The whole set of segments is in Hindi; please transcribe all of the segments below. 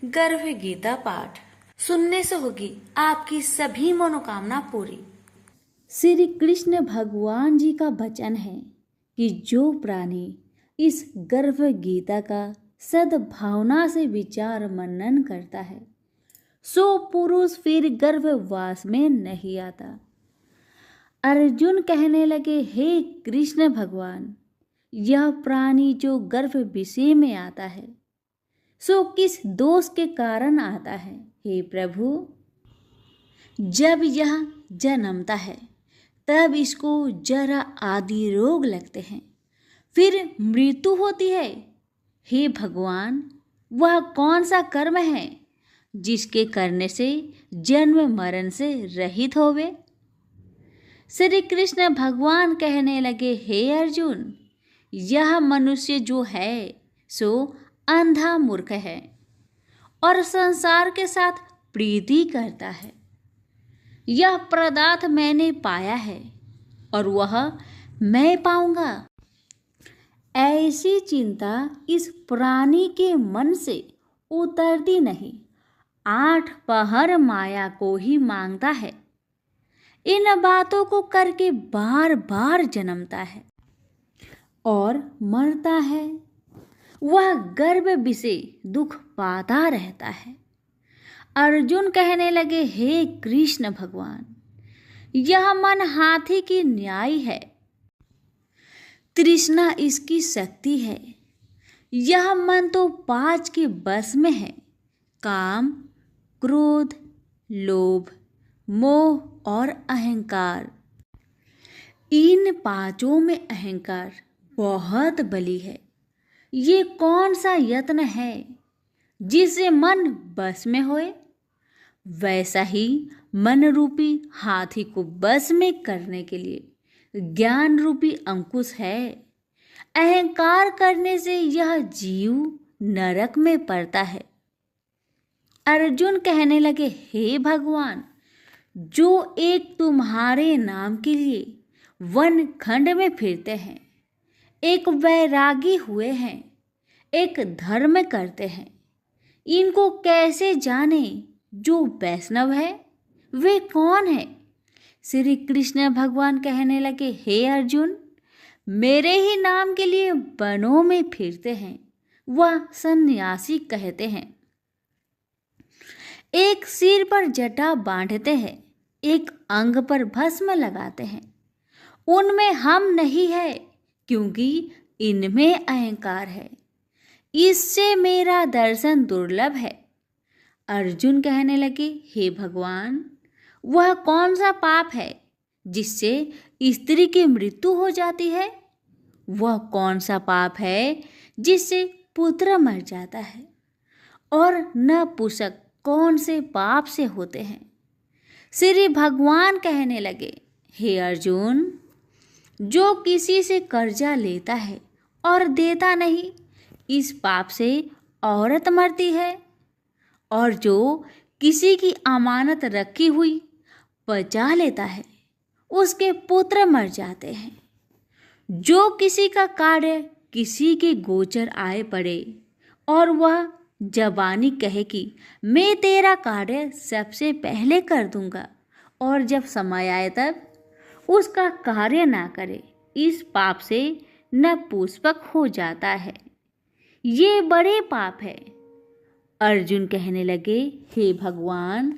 गर्भ गीता पाठ सुनने से होगी आपकी सभी मनोकामना पूरी। श्री कृष्ण भगवान जी का वचन है कि जो प्राणी इस गर्भ गीता का सद्भावना से विचार मनन करता है सो पुरुष फिर गर्भवास में नहीं आता। अर्जुन कहने लगे, हे कृष्ण भगवान, यह प्राणी जो गर्भ विषय में आता है सो किस दोष के कारण आता है? हे प्रभु, जब यह जन्मता है तब इसको जरा आदि रोग लगते हैं, फिर मृत्यु होती है। हे भगवान, वह कौन सा कर्म है जिसके करने से जन्म मरण से रहित होवे? श्री कृष्ण भगवान कहने लगे, हे अर्जुन, यह मनुष्य जो है सो अंधा मूर्ख है और संसार के साथ प्रीति करता है। यह पदार्थ मैंने पाया है और वह मैं पाऊंगा, ऐसी चिंता इस प्राणी के मन से उतरती नहीं। 8 पहर माया को ही मांगता है, इन बातों को करके बार बार जन्मता है और मरता है। वह गर्भ विषय दुख पाता रहता है। अर्जुन कहने लगे, हे कृष्ण भगवान, यह मन हाथी की न्याय है, तृष्णा इसकी शक्ति है। यह मन तो 5 के बस में है, काम, क्रोध, लोभ, मोह और अहंकार। इन 5 में अहंकार बहुत बली है। ये कौन सा यत्न है जिससे मन बस में होए? वैसा ही मन रूपी हाथी को बस में करने के लिए ज्ञान रूपी अंकुश है। अहंकार करने से यह जीव नरक में पड़ता है। अर्जुन कहने लगे, हे भगवान, जो एक तुम्हारे नाम के लिए वन खंड में फिरते हैं, एक वैरागी हुए हैं, एक धर्म करते हैं, इनको कैसे जाने जो वैष्णव है वे कौन है? श्री कृष्ण भगवान कहने लगे, हे अर्जुन, मेरे ही नाम के लिए वनों में फिरते हैं वह सन्यासी कहते हैं। एक सिर पर जटा बांधते हैं, एक अंग पर भस्म लगाते हैं। उनमें हम नहीं है क्योंकि इनमें अहंकार है, इससे मेरा दर्शन दुर्लभ है। अर्जुन कहने लगे, हे भगवान, वह कौन सा पाप है जिससे स्त्री की मृत्यु हो जाती है? वह कौन सा पाप है जिससे पुत्र मर जाता है? और नपुंसक कौन से पाप से होते हैं? श्री भगवान कहने लगे, हे अर्जुन, जो किसी से कर्जा लेता है और देता नहीं, इस पाप से औरत मरती है। और जो किसी की अमानत रखी हुई बचा लेता है, उसके पुत्र मर जाते हैं। जो किसी का कार्य किसी के गोचर आए पड़े और वह जबानी कहे कि मैं तेरा कार्य सबसे पहले कर दूंगा, और जब समय आए तब उसका कार्य ना करे, इस पाप से नपुंसक हो जाता है। ये बड़े पाप है। अर्जुन कहने लगे, हे भगवान,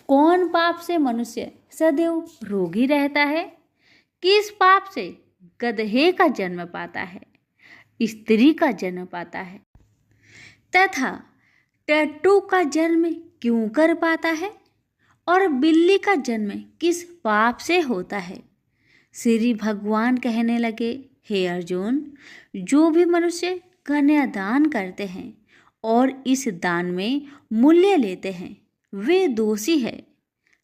कौन पाप से मनुष्य सदैव रोगी रहता है? किस पाप से गधे का जन्म पाता है, स्त्री का जन्म पाता है, तथा टट्टू का जन्म क्यों कर पाता है, और बिल्ली का जन्म किस पाप से होता है? श्री भगवान कहने लगे, हे अर्जुन, जो भी मनुष्य कन्यादान करते हैं और इस दान में मूल्य लेते हैं वे दोषी है।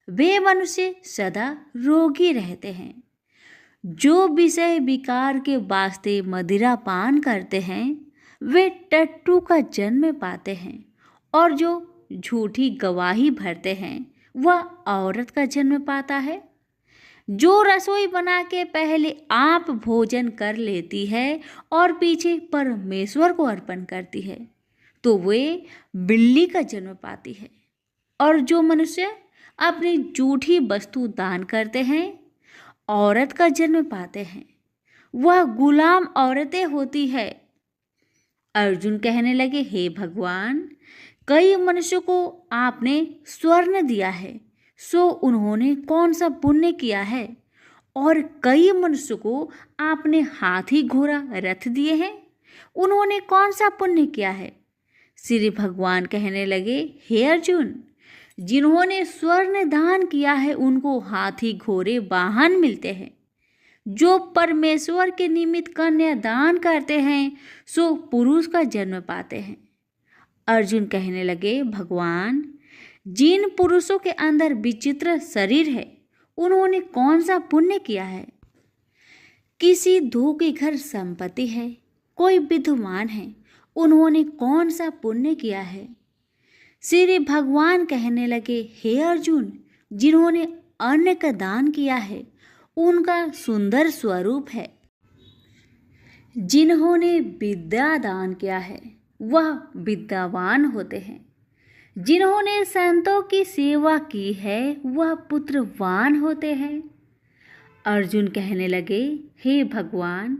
वे मनुष्य सदा रोगी रहते हैं। जो विषय विकार के वास्ते मदिरा पान करते हैं वे टट्टू का जन्म पाते हैं, और जो झूठी गवाही भरते हैं वह औरत का जन्म पाता है। जो रसोई बना के पहले आप भोजन कर लेती है और पीछे परमेश्वर को अर्पण करती है, तो वे बिल्ली का जन्म पाती है। और जो मनुष्य अपनी झूठी वस्तु दान करते हैं औरत का जन्म पाते हैं, वह गुलाम औरतें होती है। अर्जुन कहने लगे, हे भगवान, कई मनुष्यों को आपने स्वर्ण दिया है, सो उन्होंने कौन सा पुण्य किया है? और कई मनुष्यों को आपने हाथी घोड़ा रथ दिए हैं, उन्होंने कौन सा पुण्य किया है? श्री भगवान कहने लगे, हे अर्जुन, जिन्होंने स्वर्ण दान किया है उनको हाथी घोड़े वाहन मिलते हैं। जो परमेश्वर के निमित्त कन्या दान करते हैं सो पुरुष का जन्म पाते हैं। अर्जुन कहने लगे, भगवान, जिन पुरुषों के अंदर विचित्र शरीर है उन्होंने कौन सा पुण्य किया है? किसी दो के घर संपत्ति है, कोई विद्वान है, उन्होंने कौन सा पुण्य किया है? श्री भगवान कहने लगे, हे अर्जुन, जिन्होंने अन्न का दान किया है उनका सुंदर स्वरूप है। जिन्होंने विद्या दान किया है वह विद्यावान होते हैं। जिन्होंने संतों की सेवा की है वह पुत्रवान होते हैं। अर्जुन कहने लगे, हे भगवान,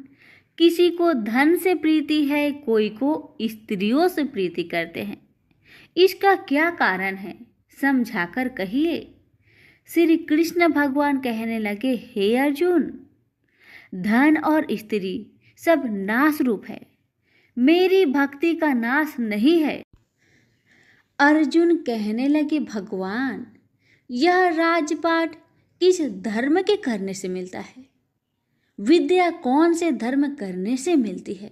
किसी को धन से प्रीति है, कोई को स्त्रियों से प्रीति करते हैं। इसका क्या कारण है, समझाकर कहिए। श्री कृष्ण भगवान कहने लगे, हे अर्जुन, धन और स्त्री सब नाश रूप है, मेरी भक्ति का नाश नहीं है। अर्जुन कहने लगे, भगवान, यह राजपाट किस धर्म के करने से मिलता है? विद्या कौन से धर्म करने से मिलती है?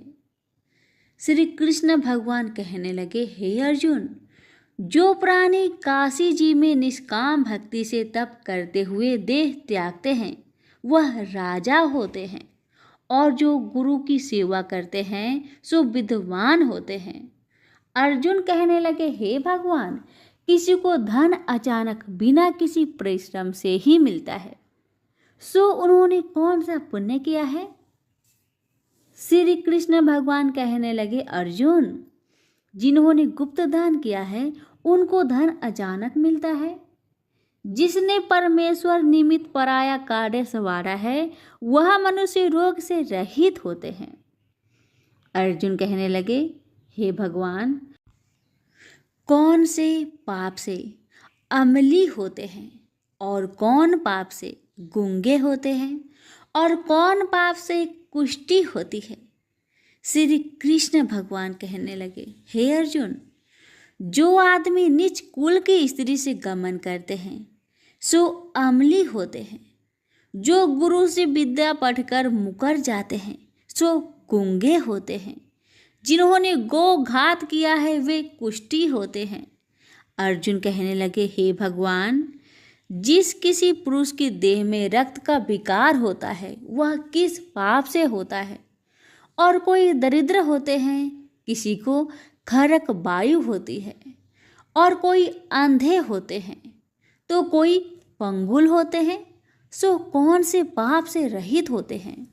श्री कृष्ण भगवान कहने लगे, हे अर्जुन, जो प्राणी काशी जी में निष्काम भक्ति से तप करते हुए देह त्यागते हैं वह राजा होते हैं, और जो गुरु की सेवा करते हैं सो विद्वान होते हैं। अर्जुन कहने लगे, हे भगवान, किसी को धन अचानक बिना किसी परिश्रम से ही मिलता है, सो उन्होंने कौन सा पुण्य किया है? श्री कृष्ण भगवान कहने लगे, अर्जुन, जिन्होंने गुप्त दान किया है उनको धन अचानक मिलता है। जिसने परमेश्वर निमित्त पराया कार्य संवारा है वह मनुष्य रोग से रहित होते हैं। अर्जुन कहने लगे, हे भगवान, कौन से पाप से अमली होते हैं और कौन पाप से गूंगे होते हैं और कौन पाप से कुष्ठी होती है? श्री कृष्ण भगवान कहने लगे, हे अर्जुन, जो आदमी नीच कुल की स्त्री से गमन करते हैं सो अमली होते हैं। जो गुरु से विद्या पढ़कर मुकर जाते हैं सो गूंगे होते हैं। जिन्होंने गो घात किया है वे कुष्ठी होते हैं। अर्जुन कहने लगे, हे भगवान, जिस किसी पुरुष की देह में रक्त का विकार होता है वह किस पाप से होता है? और कोई दरिद्र होते हैं, किसी को खरक वायु होती है, और कोई अंधे होते हैं, तो कोई पंगुल होते हैं, सो कौन से पाप से रहित होते हैं?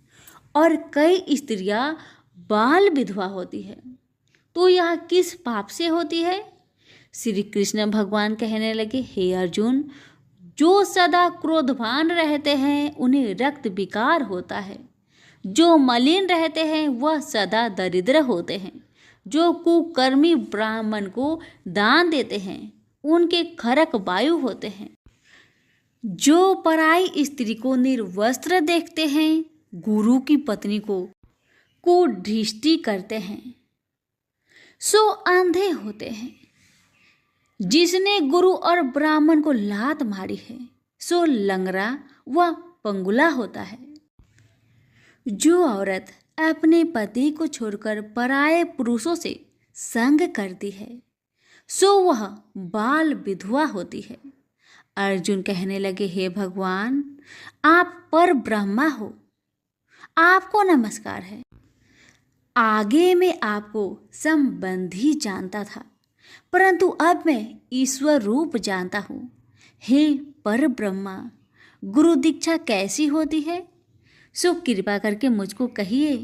और कई स्त्रियां बाल विधवा होती है, तो यह किस पाप से होती है? श्री कृष्ण भगवान कहने लगे, हे अर्जुन, जो सदा क्रोधवान रहते हैं उन्हें रक्त विकार होता है। जो मलिन रहते हैं वह सदा दरिद्र होते हैं। जो कुकर्मी ब्राह्मण को दान देते हैं उनके खरक वायु होते हैं। जो पराई स्त्री को निर्वस्त्र देखते हैं, गुरु की पत्नी को कुदृष्टि करते हैं, सो अंधे होते हैं। जिसने गुरु और ब्राह्मण को लात मारी है सो लंगड़ा व पंगुला होता है। जो औरत अपने पति को छोड़कर पराये पुरुषों से संग करती है सो वह बाल विधवा होती है। अर्जुन कहने लगे, हे भगवान, आप पर ब्रह्मा हो, आपको नमस्कार है। आगे मैं आपको संबंधी जानता था, परंतु अब मैं ईश्वर रूप जानता हूँ। हे पर ब्रह्मा, गुरु दीक्षा कैसी होती है? सो कृपा करके मुझको कहिए।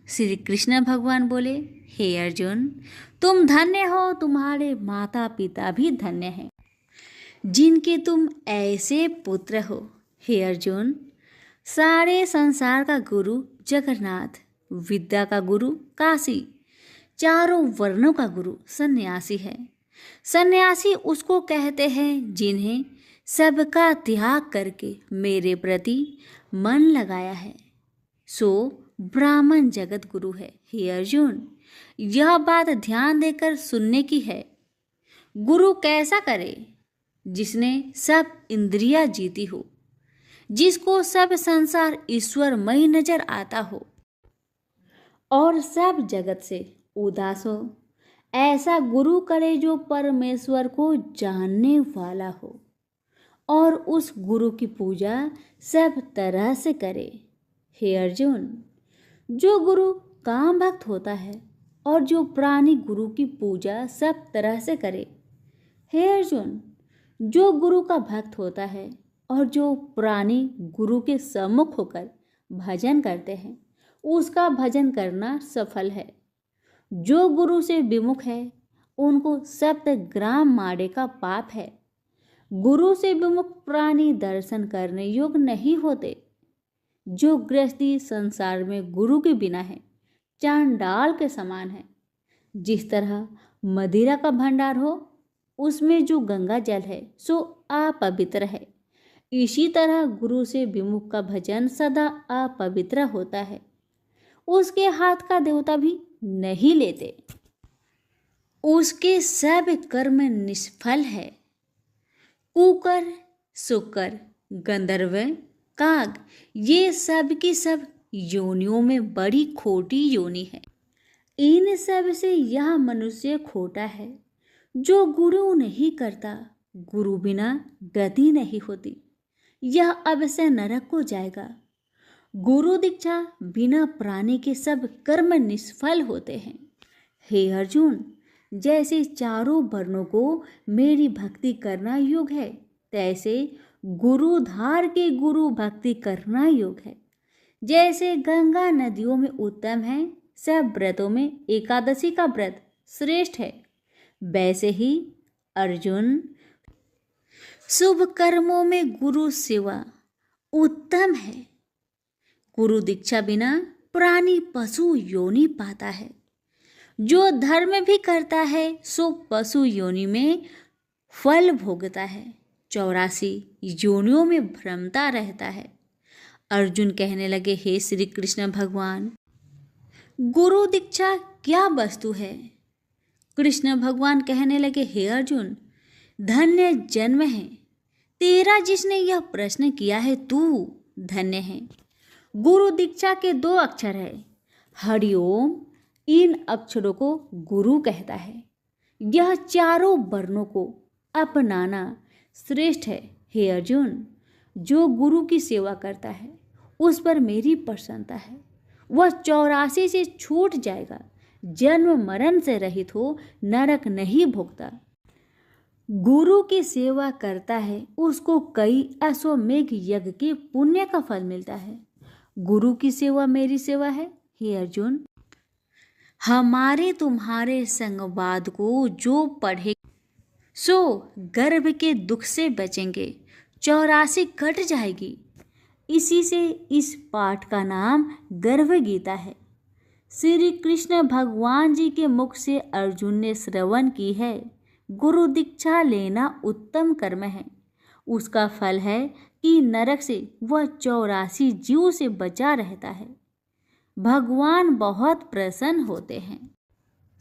श्री कृष्ण भगवान बोले, हे अर्जुन, तुम धन्य हो, तुम्हारे माता पिता भी धन्य हैं जिनके तुम ऐसे पुत्र हो। हे अर्जुन, सारे संसार का गुरु जगन्नाथ, विद्या का गुरु काशी, चारों वर्णों का गुरु सन्यासी है। सन्यासी उसको कहते हैं जिन्हें सबका त्याग करके मेरे प्रति मन लगाया है, सो ब्राह्मण जगत गुरु है। हे अर्जुन, यह बात ध्यान देकर सुनने की है। गुरु कैसा करे? जिसने सब इंद्रियां जीती हो, जिसको सब संसार ईश्वरमय नजर आता हो और सब जगत से उदास हो। ऐसा गुरु करे जो परमेश्वर को जानने वाला हो और उस गुरु की पूजा सब तरह से करे। हे अर्जुन, जो गुरु काम भक्त होता है और जो प्राणी गुरु की पूजा सब तरह से करे। हे अर्जुन, जो गुरु का भक्त होता है और जो प्राणी गुरु के सम्मुख होकर भजन करते हैं, उसका भजन करना सफल है। जो गुरु से विमुख है, उनको 7 ग्राम माड़े का पाप है। गुरु से विमुख प्राणी दर्शन करने योग्य नहीं होते। जो गृहस्थी संसार में गुरु के बिना है, चांडाल के समान है। जिस तरह मदिरा का भंडार हो, उसमें जो गंगा जल है सो अपवित्र है, इसी तरह गुरु से विमुख का भजन सदा अपवित्र होता है। उसके हाथ का देवता भी नहीं लेते, उसके सब कर्म निष्फल है। कुकर, शुकर, गंधर्व, काग, ये सब की सब योनियों में बड़ी खोटी योनि है। इन सब से यह मनुष्य खोटा है जो गुरु नहीं करता। गुरु बिना गति नहीं होती, यह अवश्य नरक को जाएगा। गुरु दीक्षा बिना प्राणी के सब कर्म निष्फल होते हैं। हे अर्जुन, जैसे चारों वर्णों को मेरी भक्ति करना योग है, तैसे गुरु धार के गुरु भक्ति करना योग है। जैसे गंगा नदियों में उत्तम है, सब व्रतों में एकादशी का व्रत श्रेष्ठ है, वैसे ही अर्जुन, शुभ कर्मों में गुरु सेवा उत्तम है। गुरु दीक्षा बिना प्राणी पशु योनि पाता है। जो धर्म भी करता है सो पशु योनि में फल भोगता है, 84 योनियों में भ्रमता रहता है। अर्जुन कहने लगे, हे श्री कृष्ण भगवान, गुरु दीक्षा क्या वस्तु है? कृष्ण भगवान कहने लगे, हे अर्जुन, धन्य जन्म है तेरा जिसने यह प्रश्न किया है, तू धन्य है। गुरु दीक्षा के 2 अक्षर है, हरिओम। इन अक्षरों को गुरु कहता है। यह चारों वर्णों को अपनाना श्रेष्ठ है। हे अर्जुन, जो गुरु की सेवा करता है उस पर मेरी प्रसन्नता है। वह 84 से छूट जाएगा, जन्म मरण से रहित हो, नरक नहीं भोगता। गुरु की सेवा करता है उसको कई अश्वमेघ यज्ञ के पुण्य का फल मिलता है। गुरु की सेवा मेरी सेवा है। हे अर्जुन, हमारे तुम्हारे संवाद को जो पढ़े सो गर्भ के दुख से बचेंगे, 84 कट जाएगी। इसी से इस पाठ का नाम गर्भ गीता है। श्री कृष्ण भगवान जी के मुख से अर्जुन ने श्रवण की है, गुरु दीक्षा लेना उत्तम कर्म है। उसका फल है कि नरक से वह 84 जीव से बचा रहता है। भगवान बहुत प्रसन्न होते हैं।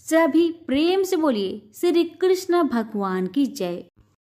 सभी प्रेम से बोलिए, श्री कृष्ण भगवान की जय।